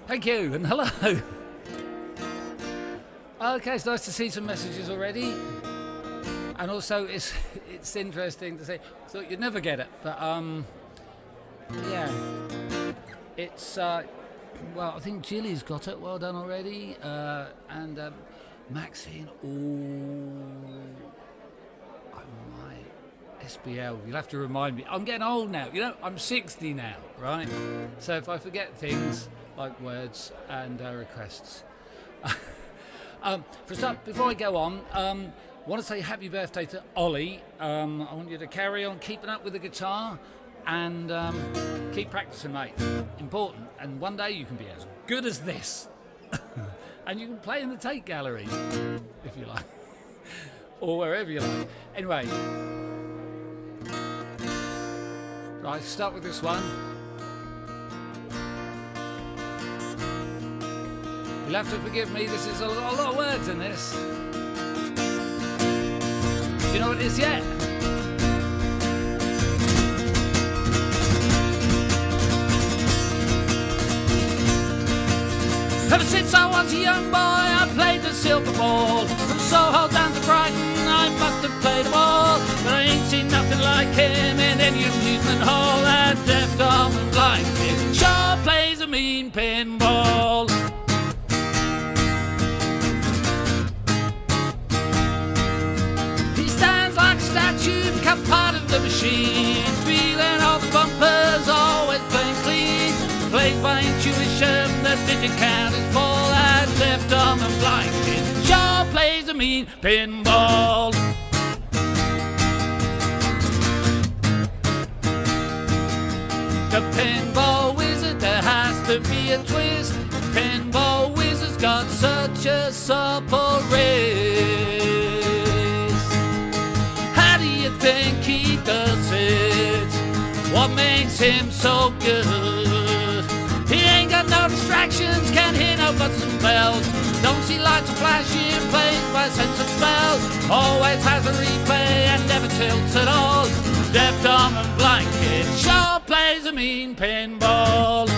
Thank you, and hello. Okay, it's nice to see some messages already. And also, it's interesting to say, I thought you'd never get it, but yeah. It's, well, I think Jilly's got it, well done already. And Maxine, SBL, you'll have to remind me. I'm getting old now, you know, I'm 60 now, right? So if I forget things like words and requests. For start, before I go on, I want to say happy birthday to Ollie. I want you to carry on keeping up with the guitar and keep practicing, mate. Important. And one day you can be as good as this. And you can play in the Tate Gallery, if you like. Or wherever you like. Anyway. Right, start with this one. You'll have to forgive me, this is a lot of words in this. Do you know what it is yet? Ever since I was a young boy, I played the silver ball. From Soho down to Brighton, I must have played a ball. But I ain't seen nothing like him in any amusement hall. That deaf, dumb and blind kid sure plays a mean pinball. He stands like a statue, become part of the machine. Feeling all the bumpers, always playing clean. Plays by intuition, the digit count is full. That deaf, dumb and blind kid sure plays a mean pinball. The pinball wizard, there has to be a twist. Pinball wizard's got such a supple wrist. How do you think he does it? What makes him so good? He ain't got no distractions, can't hear no buttons and bells. Don't see lights are flashing, plays by sense of smell. Always has a replay and never tilts at all. Deaf, dumb and blind kid sure plays a mean pinball.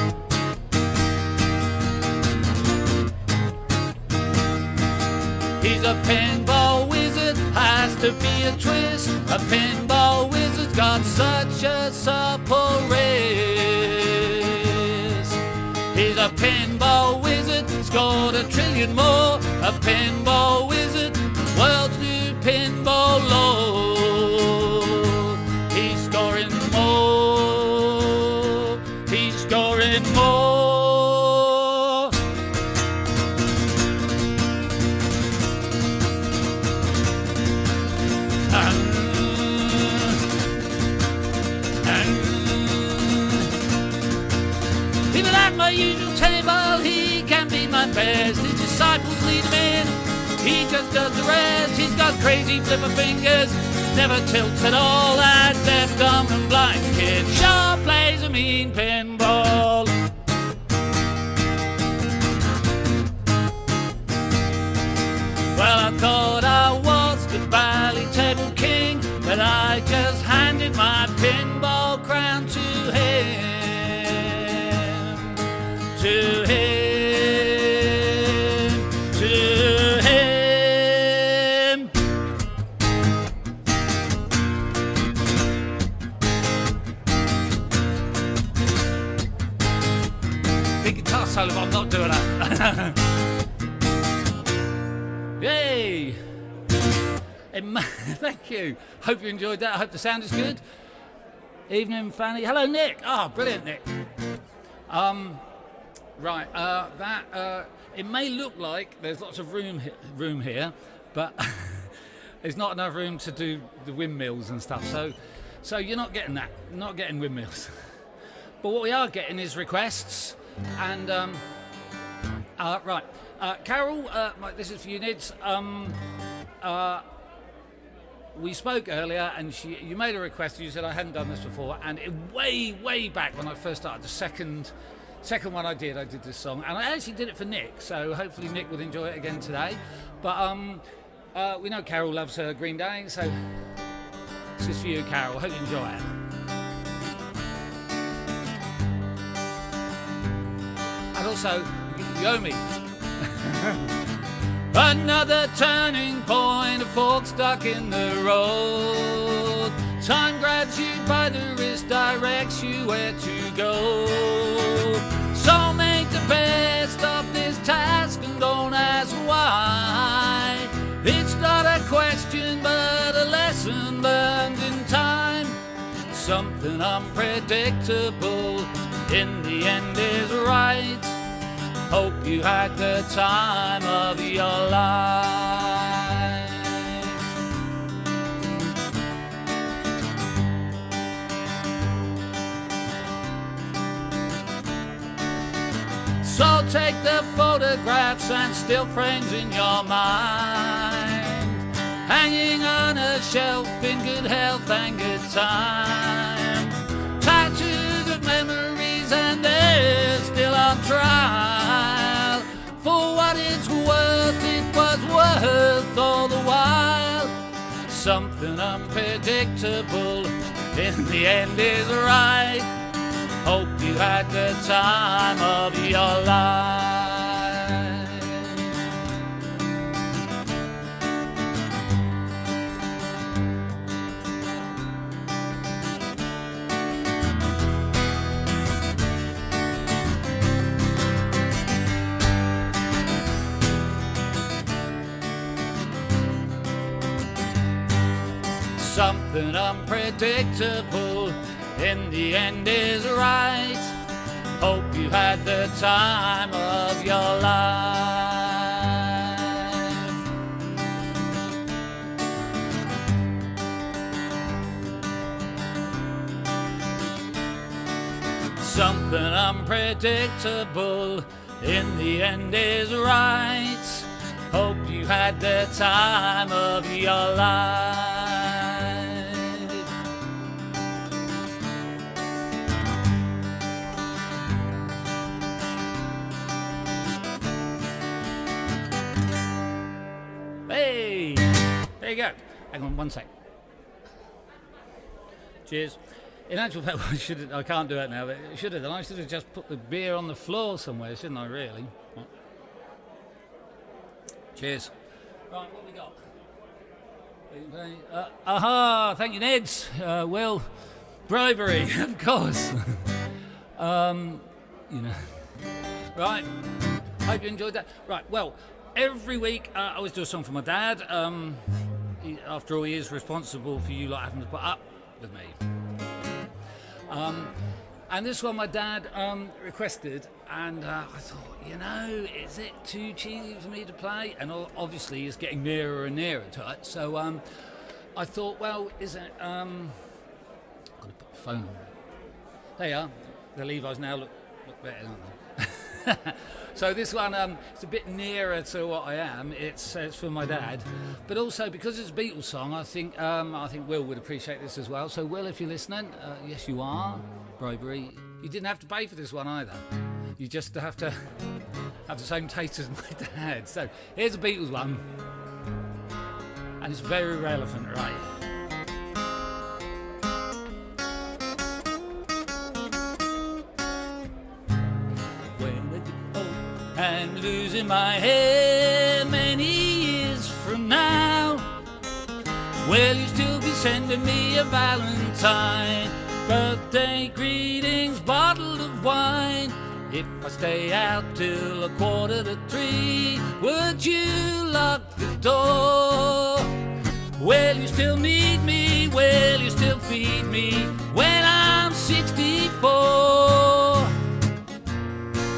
He's a pinball wizard, has to be a twist. A pinball wizard's got such a supple wrist. He's a pinball wizard, scored 1 trillion more. A pinball wizard, world's new pinball lord. He's scoring more. He's scoring more. Even at my usual table, he can be my best. His disciples lead him in, he just does the rest. He's got crazy flipper fingers, never tilts at all. That deaf, dumb and blind kid sure plays a mean pinball. Well, I thought I was the Bally Table King, but I just handed my pinball crown to him. To him, to him. Big guitar solo, but I'm not doing that. Yay! Thank you. Hope you enjoyed that. I hope the sound is good. Evening, Fanny. Hello, Nick. Ah, brilliant, Nick. Right, it may look like there's lots of room here, but there's not enough room to do the windmills and stuff. So you're not getting that. You're not getting windmills. But what we are getting is requests. And right, Carol, this is for you, Nids. We spoke earlier, and you made a request. You said I hadn't done this before, and way back when I first started, the second one I did this song, and I actually did it for Nick, so hopefully Nick will enjoy it again today. But we know Carol loves her Green Day, so this is for you, Carol. Hope you enjoy it. also, you owe me. Another turning point, a fork stuck in the road. Time grabs you by the wrist, directs you where to go. So make the best of this task and don't ask why. It's not a question but a lesson learned in time. Something unpredictable in the end is right. Hope you had the time of your life. So take the photographs and still frames in your mind, hanging on a shelf in good health and good time. Tattoos of memories and they're still on trial. For what it's worth, it was worth all the while. Something unpredictable in the end is right. Hope you had the time of your life. Something unpredictable in the end is right. Hope you had the time of your life. Something unpredictable in the end is right. Hope you had the time of your life. Hey, there you go. Hang on one sec. Cheers. In actual fact, I can't do it now, but I should have done. I should have just put the beer on the floor somewhere, shouldn't I, really? Right. Cheers. Right, what we got? Aha, thank you, Neds. Will, bribery, of course. You know. Right, hope you enjoyed that. Right, well, every week I always do a song for my dad. After all, he is responsible for you having to put up with me. And this one my dad requested, and I thought, you know, is it too cheesy for me to play? And obviously it's getting nearer and nearer to it, so I thought, well, is it... I've got to put the phone on. There you are. The Levi's now look better, don't they? So this one, it's a bit nearer to what I am. It's for my dad, but also because it's a Beatles song, I think Will would appreciate this as well. So Will, if you're listening, yes you are. Bribery. You didn't have to pay for this one either. You just have to have the same taste as my dad. So here's a Beatles one, and it's very relevant, right? I'm losing my head many years from now. Will you still be sending me a Valentine? Birthday greetings, bottle of wine. If I stay out till 2:45, would you lock the door? Will you still need me? Will you still feed me when I'm 64?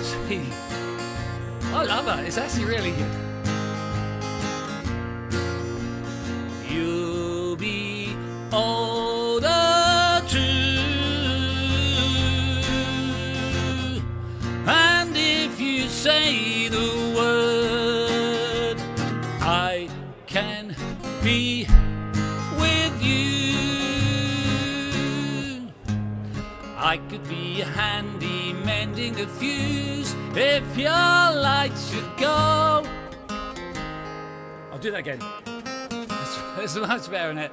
See, I love her. It's actually really good. You'll be older too, and if you say the word, I can be with you. I could be handy mending the fuse if your lights should go. I'll do that again. It's much better, isn't it?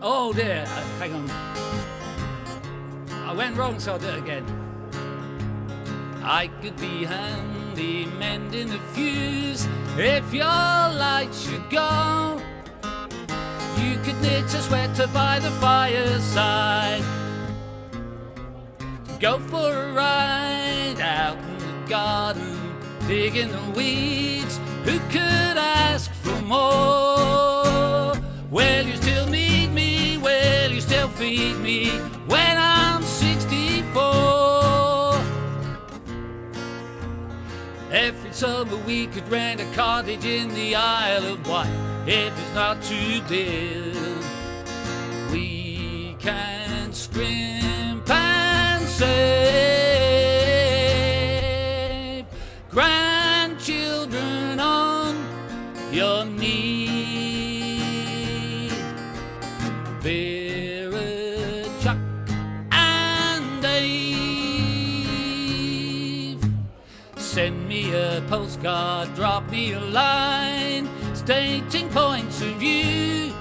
Oh dear, hang on. I went wrong, so I'll do it again. I could be handy mending the fuse if your light should go. You could knit a sweater by the fireside, go for a ride out in the garden, digging the weeds. Who could ask for more? Will you still need me? Will you still feed me when I'm 64? Every summer we could rent a cottage in the Isle of Wight. If it's not too dear, we can scrimp and save grandchildren on your knee. Vera, Chuck and Dave, send me a postcard, drop me a line stating points of view,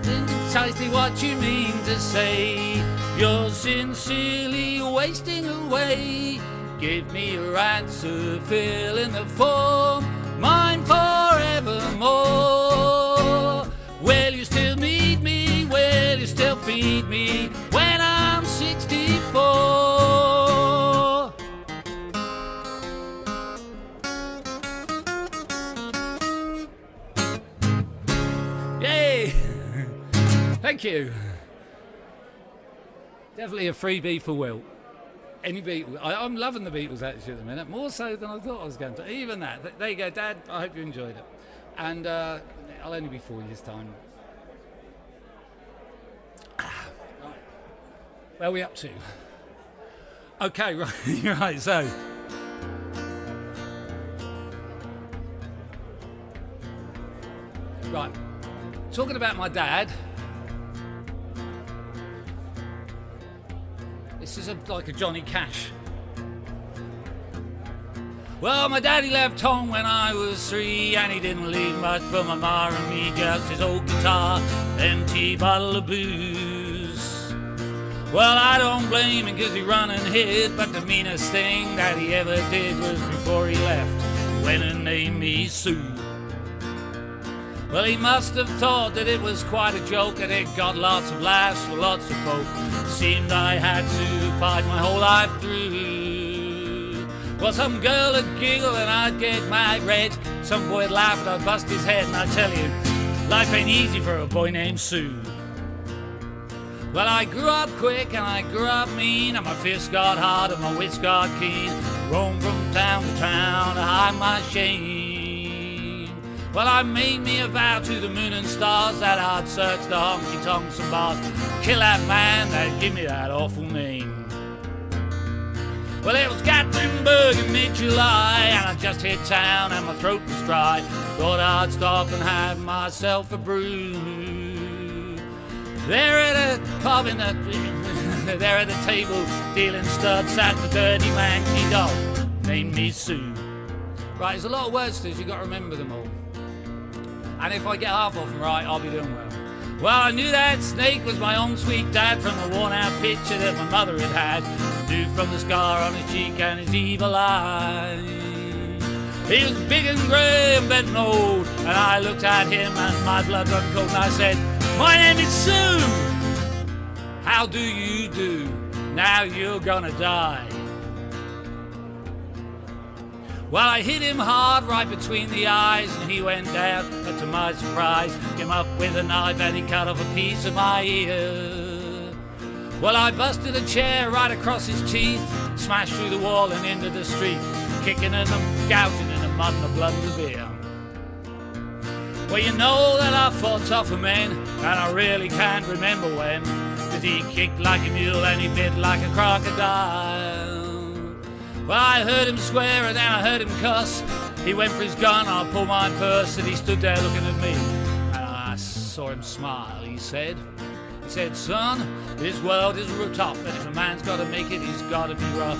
precisely what you mean to say. You're sincerely wasting away. Give me your answer, fill in the form, mine forevermore. Will you still need me? Will you still feed me when I'm 64? Yay! Thank you. Definitely a freebie for Will. Any Beatles. I'm loving the Beatles actually at the minute, more so than I thought I was going to. Even that. There you go, Dad. I hope you enjoyed it. And I'll only be 4 years' time. Right. Where are we up to? Okay, right, right, so. Right. Talking about my dad. This is like a Johnny Cash. Well, my daddy left home when I was 3, and he didn't leave much for my ma and me, just his old guitar, empty bottle of booze. Well, I don't blame him because he run and hid, but the meanest thing that he ever did was before he left, he went and named me Sue. Well, he must have thought that it was quite a joke, and it got lots of laughs for lots of folk. Seemed I had to fight my whole life through. Well, some girl would giggle and I'd get mad red. Some boy would laugh and I'd bust his head, and I tell you, life ain't easy for a boy named Sue. Well, I grew up quick and I grew up mean, and my fists got hard and my wits got keen. Roamed from town to town to hide my shame. Well, I made me a vow to the moon and stars that I'd search the honky-tonks and bars, kill that man that gave me that awful name. Well, it was Gatlinburg in mid-July, and I just hit town and my throat was dry. Thought I'd stop and have myself a brew. There at a pub in the there at the table, dealing studs, sat the dirty manky dog named me Sue. Right, there's a lot of words to this, you've got to remember them all. And if I get half of them right, I'll be doing well. Well, I knew that snake was my own sweet dad from the worn-out picture that my mother had had. Knew from the scar on his cheek and his evil eye. He was big and grey and bent and old, and I looked at him and my blood ran cold, and I said, "My name is Sue. How do you do? Now you're gonna die." Well, I hit him hard right between the eyes, and he went down, but to my surprise, came up with a knife and he cut off a piece of my ear. Well, I busted a chair right across his teeth, smashed through the wall and into the street, kicking and gouging in the mud and the blood of the beer. Well, you know that I fought tougher men, and I really can't remember when, 'cause he kicked like a mule and he bit like a crocodile. Well, I heard him swear and then I heard him cuss. He went for his gun, I pulled my purse, and he stood there looking at me. And I saw him smile, he said, "Son, this world is real tough, and if a man's got to make it, he's got to be rough.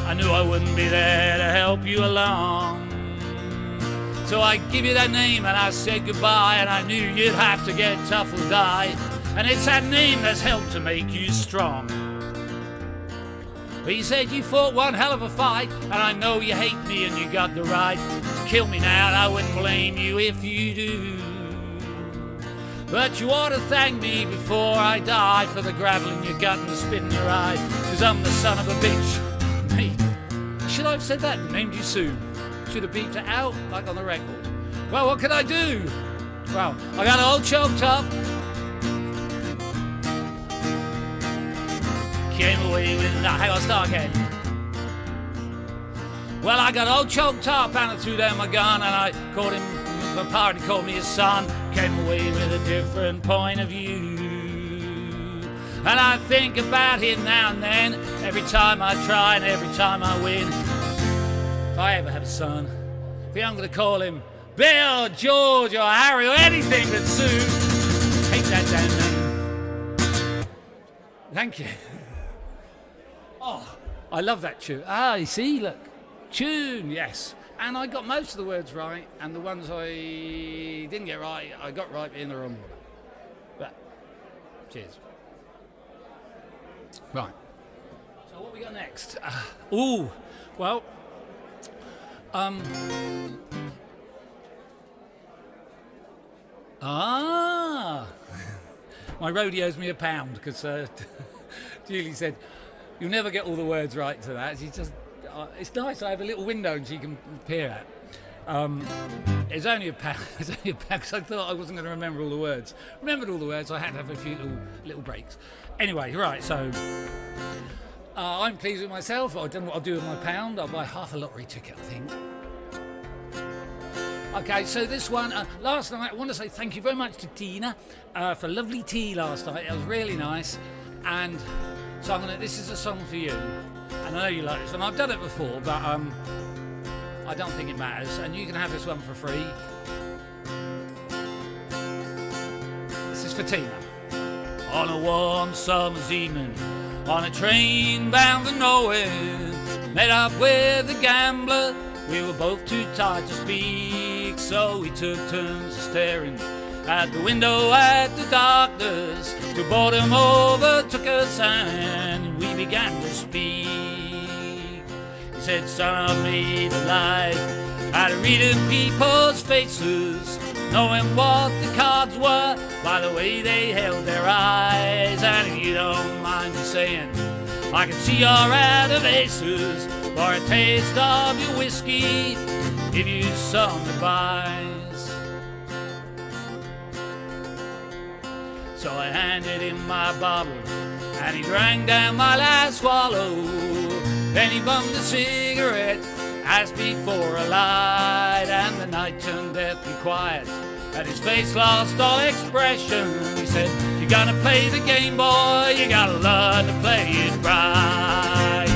I knew I wouldn't be there to help you along. So I give you that name and I said goodbye, and I knew you'd have to get tough or die. And it's that name that's helped to make you strong. But you said you fought one hell of a fight, and I know you hate me and you got the right to kill me now, and I wouldn't blame you if you do. But you ought to thank me before I die for the gravel in your gut and the spit in your eye, 'cause I'm the son of a bitch. Me. Should I have said that and named you soon? Should have beeped it out like on the record. Well, what can I do? Well, I got all choked up. Came away with that. Hang on, start again. Well, I got all choked up and I threw down my gun and I called him, my party called me his son. Came away with a different point of view. And I think about him now and then, every time I try and every time I win. If I ever have a son, I'm going to call him Bill, George or Harry or anything but Sue. Hate that damn name. Thank you. Oh, I love that tune. Ah, you see, look. Tune, yes. And I got most of the words right, and the ones I didn't get right, I got right in the wrong order. But, cheers. Right. So what we got next? Well, my roadie owes me £1 because Julie said, you'll never get all the words right to that. She just, it's nice, I have a little window and she can peer at. It's only £1. It's only £1 because I thought I wasn't going to remember all the words. Remembered all the words, I had to have a few little breaks. Anyway, right, so I'm pleased with myself. I don't know what I'll do with my £1. I'll buy half a lottery ticket, I think. Okay, so this one, last night, I want to say thank you very much to Tina for lovely tea last night. It was really nice. And so this is a song for you. And I know you like this one. I've done it before, but I don't think it matters. And you can have this one for free. This is for Tina. On a warm summer's evening, on a train bound for nowhere, met up with a gambler. We were both too tired to speak, so we took turns staring at the window at the darkness, till boredom overtook us and we began to speak. He said, son, I made a life out of reading people's faces, knowing what the cards were by the way they held their eyes. And if you don't mind me saying, I can see you're out of aces. For a taste of your whiskey, give you some advice. So I handed him my bottle, and he drank down my last swallow. Then he bummed a cigarette, asked me for a light, and the night turned deathly quiet, and his face lost all expression. He said, you're gonna play the game, boy, you gotta learn to play it right.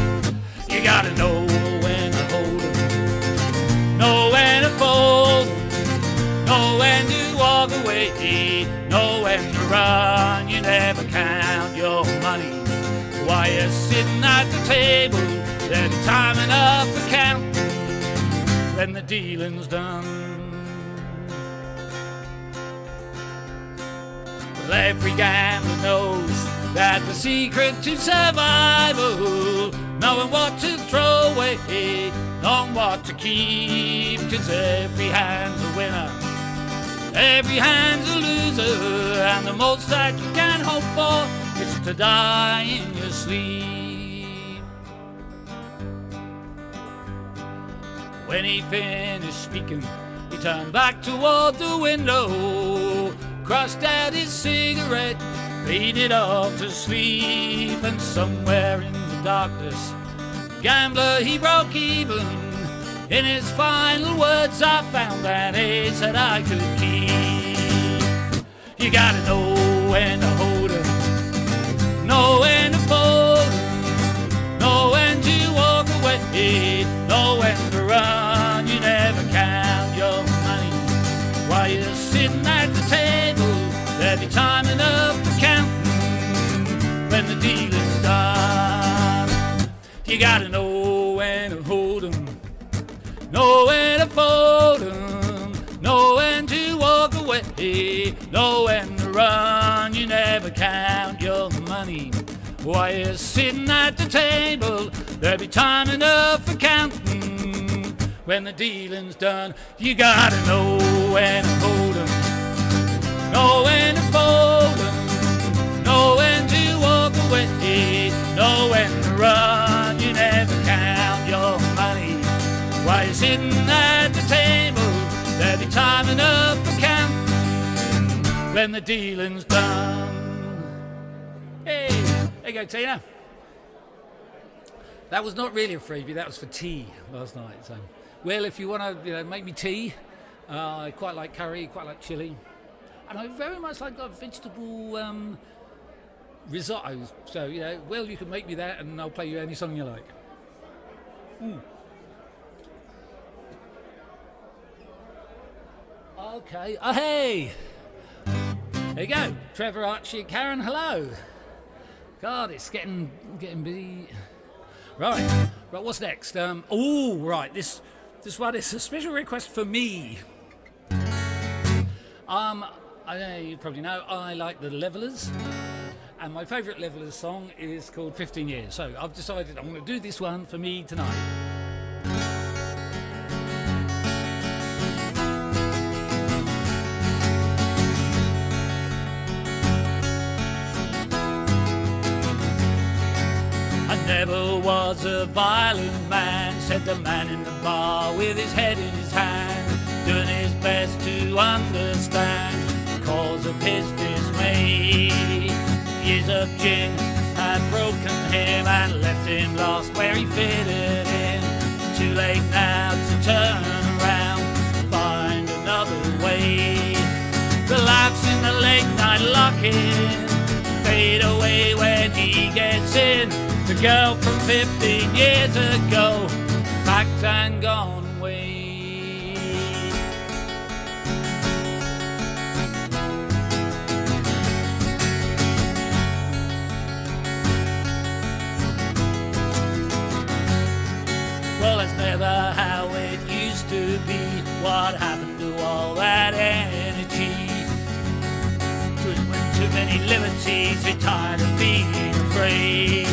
You gotta know when to hold 'em, know when to fold 'em, know when to walk away, know when to run. You never count your money while you're sitting at the table. There'll be time enough for counting when the dealing's done. Well, every gambler knows that the secret to survival, knowing what to throw away, knowing what to keep, 'cause every hand's a winner, every hand's a loser, and the most that you can hope for is to die in your sleep. When he finished speaking, he turned back toward the window, crushed out his cigarette, faded off to sleep. And somewhere in the darkness, the gambler, he broke even. In his final words, I found an ace that I could keep. You gotta know when to hold 'em, know when to fold 'em, know when to walk away, know when to run. You never count your money while you're sitting at the table. There'll be time enough for counting when the dealing's done. You gotta know when to hold 'em, know when to fold 'em, know when to walk away, know when to run. You never count your money while you're sitting at the table. there'll be time enough for counting. When the dealing's done, you gotta know when to hold 'em, know when to fold 'em, know when to walk away, know when to run. You never count your money while you're sitting at the table. There'll be time enough for counting when the dealing's done. Hey, there you go, Tina. That was not really a freebie, that was for tea last night. So, well, if you want to make me tea, I quite like curry, quite like chili. And I very much like vegetable risotto. So, well, you can make me that and I'll play you any song you like. Okay, oh hey! There you go, Trevor, Archie and Karen, hello. God, it's getting busy. Right, what's next? Right, this one is a special request for me. You probably know I like the Levelers, and my favourite Levelers song is called 15 Years. So I've decided I'm going to do this one for me tonight. Never was a violent man, said the man in the bar with his head in his hand, doing his best to understand the cause of his dismay. Years of gin had broken him and left him lost where he fitted in. It's too late now to turn around, find another way. The laughs in the late night lock-in fade away when he gets in. The girl from 15 years ago, packed and gone away. Well, that's never how it used to be. What happened to all that energy? When too many liberties, we're tired of being afraid.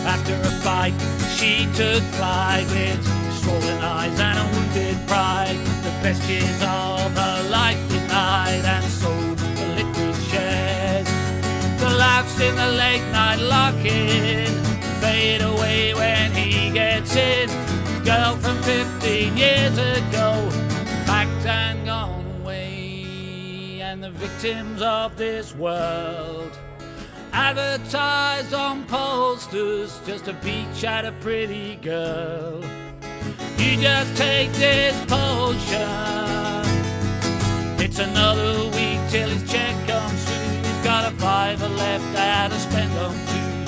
After a fight, she took flight with swollen eyes and a wounded pride. The best years of her life denied and sold for liquid shares. The laughs in the late night lock-in fade away when he gets in. Girl from 15 years ago, packed and gone away. And the victims of this world advertised on posters just a peach at a pretty girl. You just take this potion, it's another week till his check comes through. He's got a $5 left at a spend on food.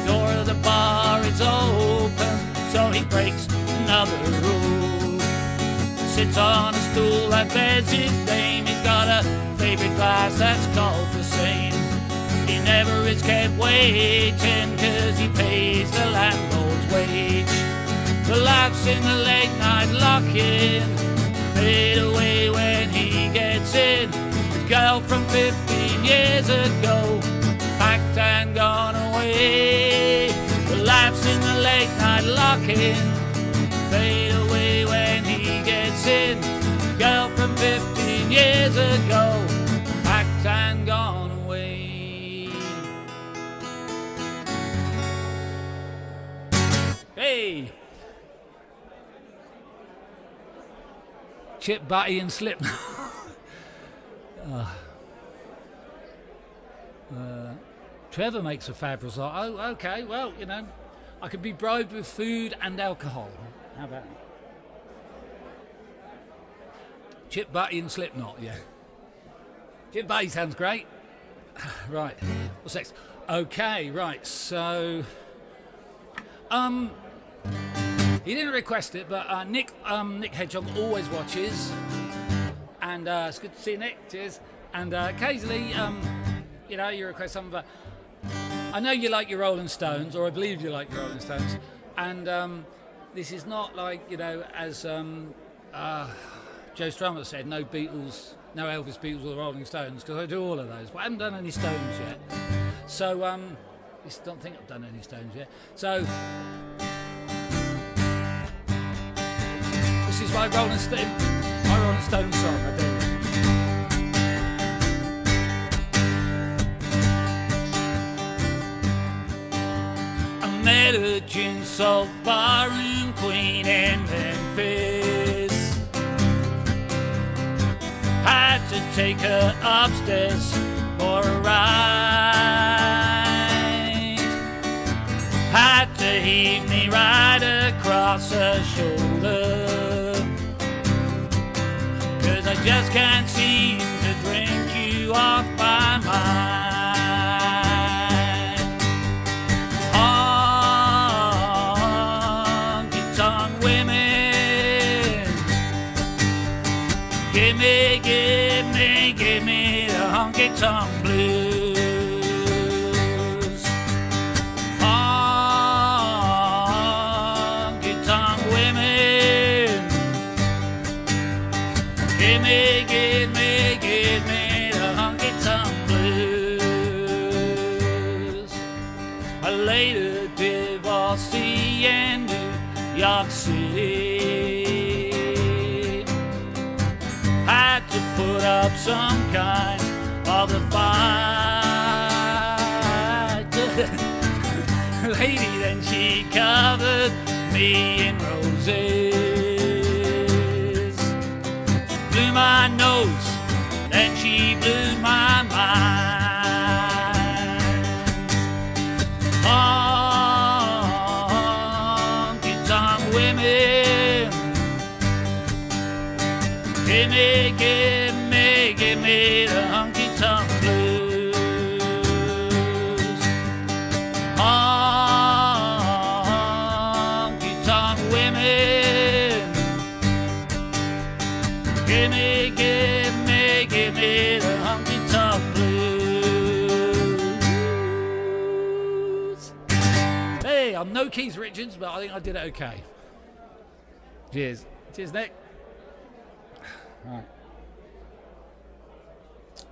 Door of the bar is open, so he breaks another rule. Sits on a stool that bears his name. He's got a favorite glass that's called the same. He never is kept waiting, cause he pays the landlord's wage. The laughs in the late night lock-in fade away when he gets in. The girl from 15 years ago, packed and gone away. The laughs in the late night lock-in fade away when he gets in. The girl from 15 years ago, packed and gone away. Hey! Chip, Butty and Slip. Trevor makes a fab result. Oh, okay, well, I could be bribed with food and alcohol. How about that? Chip, Butty and Slipknot, yeah. Chip, Butty sounds great. Right, what's next? Okay, right, so... he didn't request it, but Nick Hedgehog always watches, and it's good to see Nick. Cheers. And occasionally, you request something, but I know you like your Rolling Stones, or I believe you like your Rolling Stones, and this is not like as Joe Strummer said, no Beatles, no Elvis, Beatles, or the Rolling Stones, because I do all of those, but I haven't done any Stones yet. So I don't think I've done any Stones yet. So This is my Rolling Stone song, I do. I met a gin salt barroom queen in Memphis. Had to take her upstairs for a ride. Had to heave me right across her shoulder, 'cause I just can't seem to drink you off my mind. Honky-tonk women, give me the honky-tonk blues. Honky-tonk women, give me the honky-tonk blues. I later divorcee in New York City. Had to put up some kind of a fight. Lady, then she covered me in roses. She blew my nose, then she blew my mind. Honky-tonk women, give me the honky-tonk blues. Honky-tonk women, give me the honky-tonk blues. Hey, I'm no Keith Richards, but I think I did it okay. Cheers. Cheers, Nick. Right.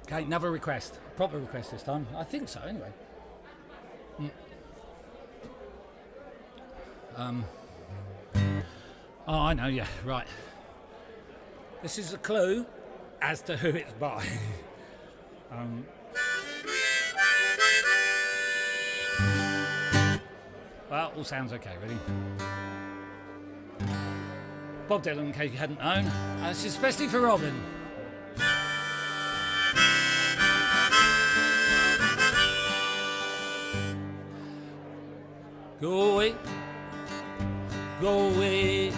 Okay, another request. Proper request this time. I think so, anyway. Oh, I know, yeah, right. This is a clue as to who it's by. Well, all sounds okay, ready? Bob Dylan, in case you hadn't known. And this is especially for Robin. Go away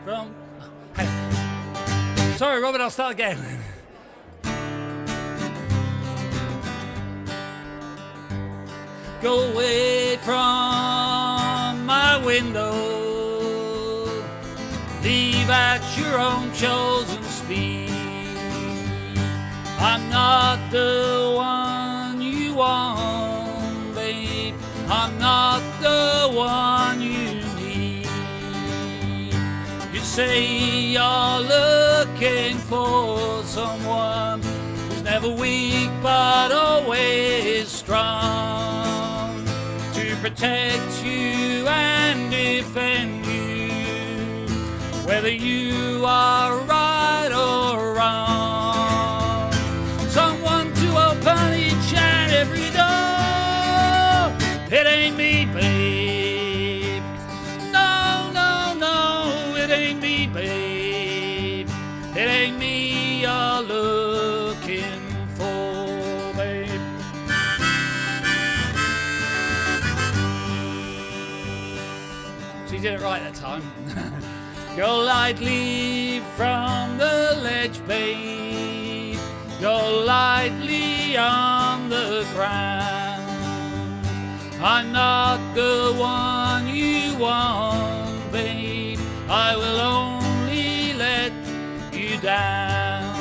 from... Hey. Sorry, Robin, I'll start again. Go away from my window, leave at your own chosen speed. I'm not the one you want, babe. I'm not the one you need. You say you're looking for someone who's never weak but always strong, to protect you and defend you, whether you are right or wrong. Someone to open each and every door. It ain't me, babe. No, no, no, it ain't me, babe. It ain't me you're looking for, babe. She did it right that time. Go lightly from the ledge, babe. Go lightly on the ground. I'm not the one you want, babe. I will only let you down.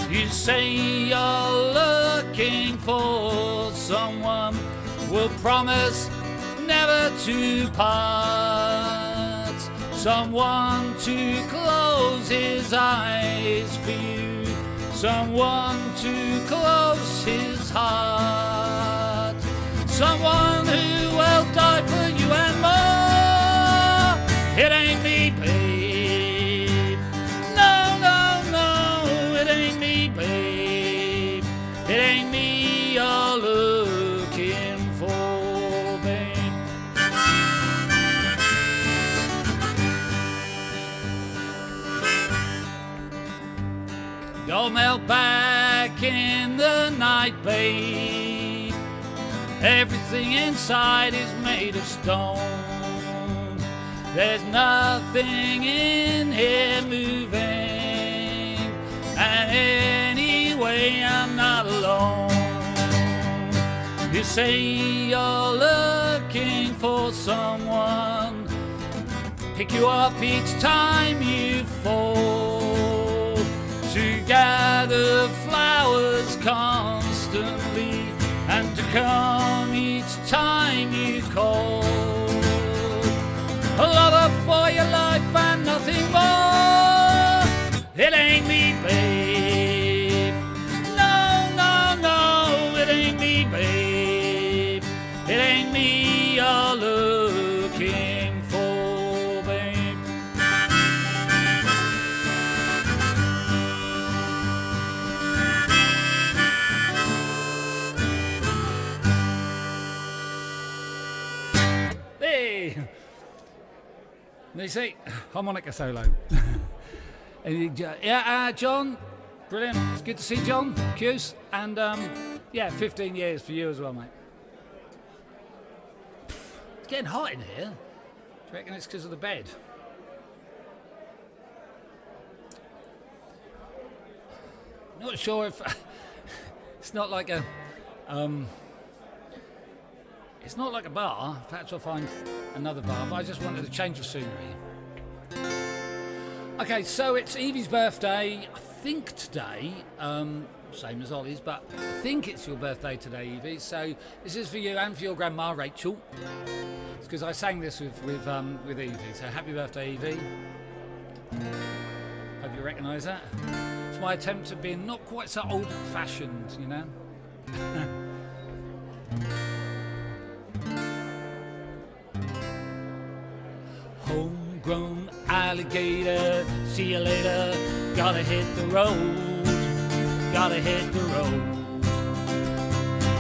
You say you're looking for someone who'll promise never to part, someone to close his eyes for you, someone to close his heart, someone who will die for you and more. It ain't me, babe. I'll melt back in the night, babe. Everything inside is made of stone. There's nothing in here moving, and anyway I'm not alone. You say you're looking for someone, pick you up each time you fall, to gather flowers constantly, and to come each time you call. A lover for your life and nothing more. It ain't me, babe. No, no, no, it ain't me, babe. It ain't me you're looking for, babe. Hey! They say harmonica solo. Yeah, John, brilliant. It's good to see John, Cuse, and yeah, 15 years for you as well, mate. It's getting hot in here. Do you reckon it's because of the bed? Not sure if it's not like a it's not like a bar. Perhaps I'll find another bar, but I just wanted to change the scenery. Okay, so it's Evie's birthday, I think today, same as Ollie's, but I think it's your birthday today, Evie. So this is for you and for your grandma, Rachel. It's because I sang this with Evie. So happy birthday, Evie. Hope you recognise that. It's my attempt at being not quite so old-fashioned, you know. Homegrown alligator, see you later, gotta hit the road, gotta hit the road.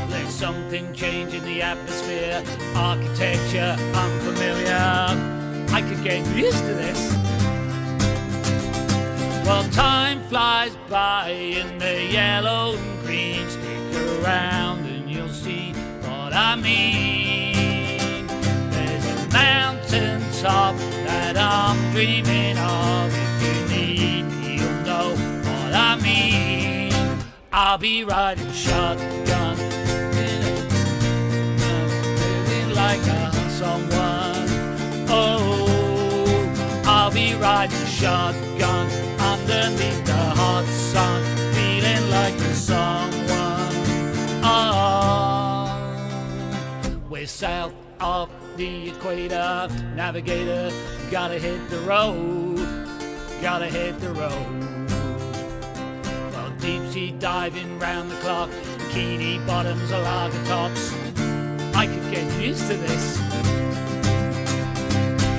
There's something changing the atmosphere, architecture unfamiliar, I could get used to this. Well, time flies by in the yellow and green, stick around and you'll see what I mean. There's a mountain top that I'm dreaming of. If you need me, you'll know what I mean. I'll be riding shotgun, feeling like someone. Oh, I'll be riding shotgun underneath the hot sun, feeling like someone. Oh, we're south of the equator, navigator, gotta hit the road, gotta hit the road. Well, deep sea diving round the clock, bikini bottoms or lager tops, I could get used to this.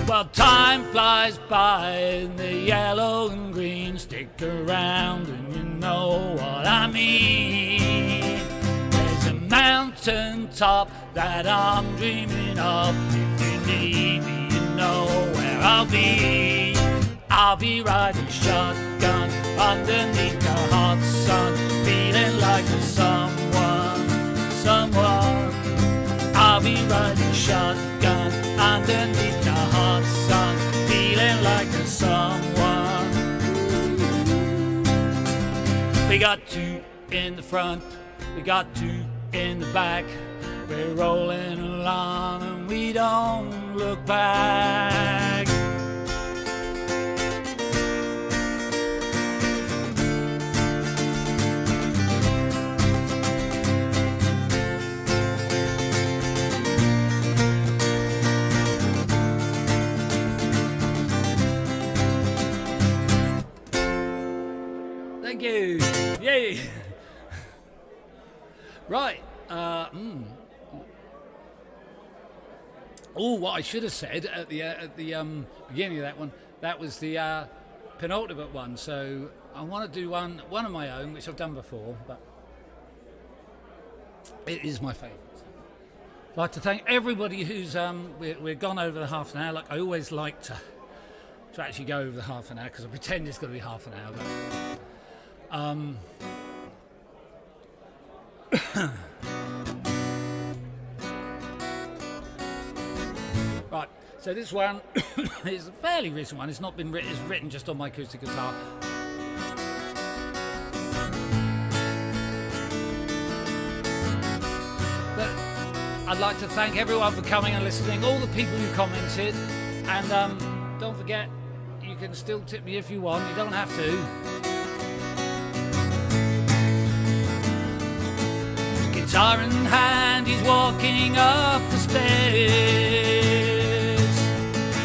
Well, time flies by in the yellow and green, stick around and you know what I mean. There's a mountain top that I'm dreaming of. If you need me, you know where I'll be. I'll be riding shotgun underneath the hot sun, feeling like someone, someone. I'll be riding shotgun underneath the hot sun, feeling like someone. We got two in the front, we got two in the back. We're rolling along and we don't look back. Thank you. Yay. Right. Oh, what I should have said at the beginning of that one, that was the penultimate one. So I want to do one of my own, which I've done before, but it is my favourite. I'd like to thank everybody who's we're gone over the half an hour. Like I always like to actually go over the half an hour because I pretend it's going to be half an hour. But Right, so this one is a fairly recent one. It's not been written, it's written just on my acoustic guitar. But I'd like to thank everyone for coming and listening, all the people who commented, and don't forget, you can still tip me if you want, you don't have to. Guitar in hand, he's walking up the stairs.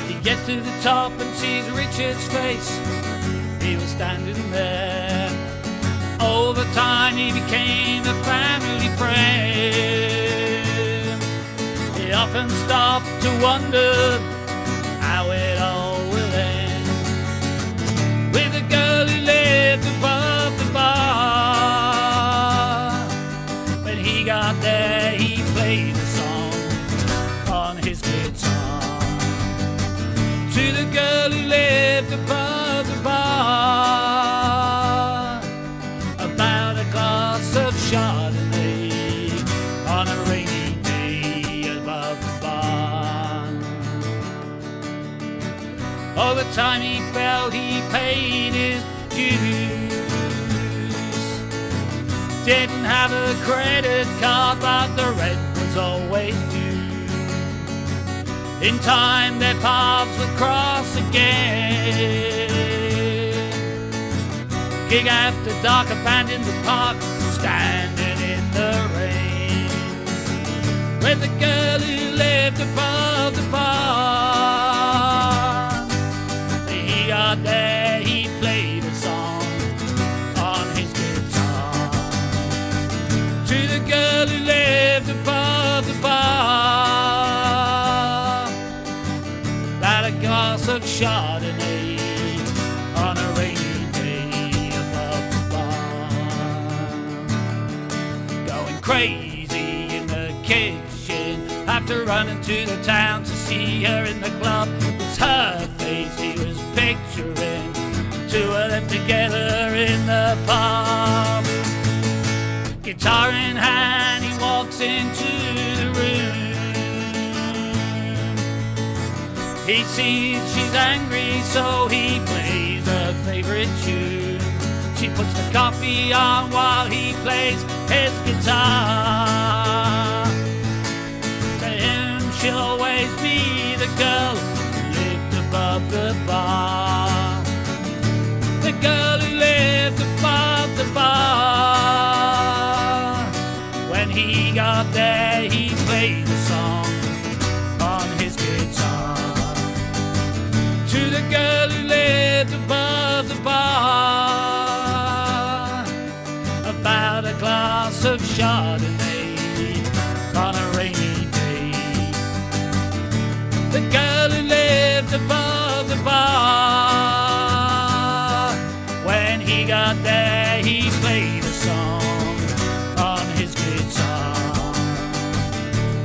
He gets to the top and sees Richard's face. He was standing there. Over time he became a family friend. He often stopped to wonder how it all will end. With a girl who lived above the bar. When he got there, he played a song on his guitar. To the girl who lived above the bar, about a glass of Chardonnay on a rainy day above the barn. All the time he felt he paid his dues. Didn't have a credit card, but the rent was always due. In time their paths would cross again. Gig after dark, a band in the park, standing in the rain. With the girl who lived above the bar. He got there, he played a song on his guitar. To the girl who lived above the bar, about a glass of Chardonnay on a rainy day above the bar. Going crazy in the kitchen after running to the town to see her in the club. It was her face he was picturing, two of them together in the pub. Guitar in hand, he walks into the room. He sees she's angry, so he plays her favorite tune. She puts the coffee on while he plays his guitar. To him, she'll always be the girl who lived above the bar. The girl who lived above the bar. When he got there, he played a song on his guitar. To the girl who lived above the bar, about a glass of Chardonnay on a rainy day. The girl who lived above the bar. When he got there, he played a song on his guitar.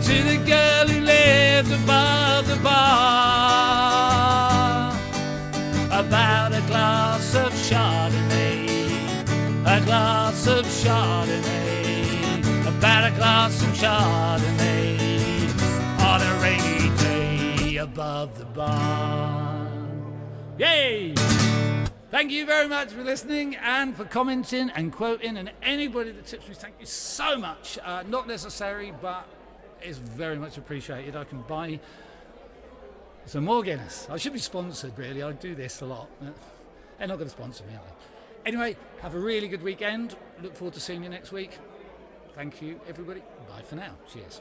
To the girl who lived above the bar, about a glass of Chardonnay, a glass of Chardonnay, about a glass of Chardonnay on a rainy day above the barn. Yay! Thank you very much for listening and for commenting and quoting, and anybody that tips me, thank you so much. Not necessary, but it's very much appreciated. I can buy some more Guinness. I should be sponsored, really. I do this a lot. They're not going to sponsor me, are they? Anyway, have a really good weekend. Look forward to seeing you next week. Thank you, everybody. Bye for now. Cheers.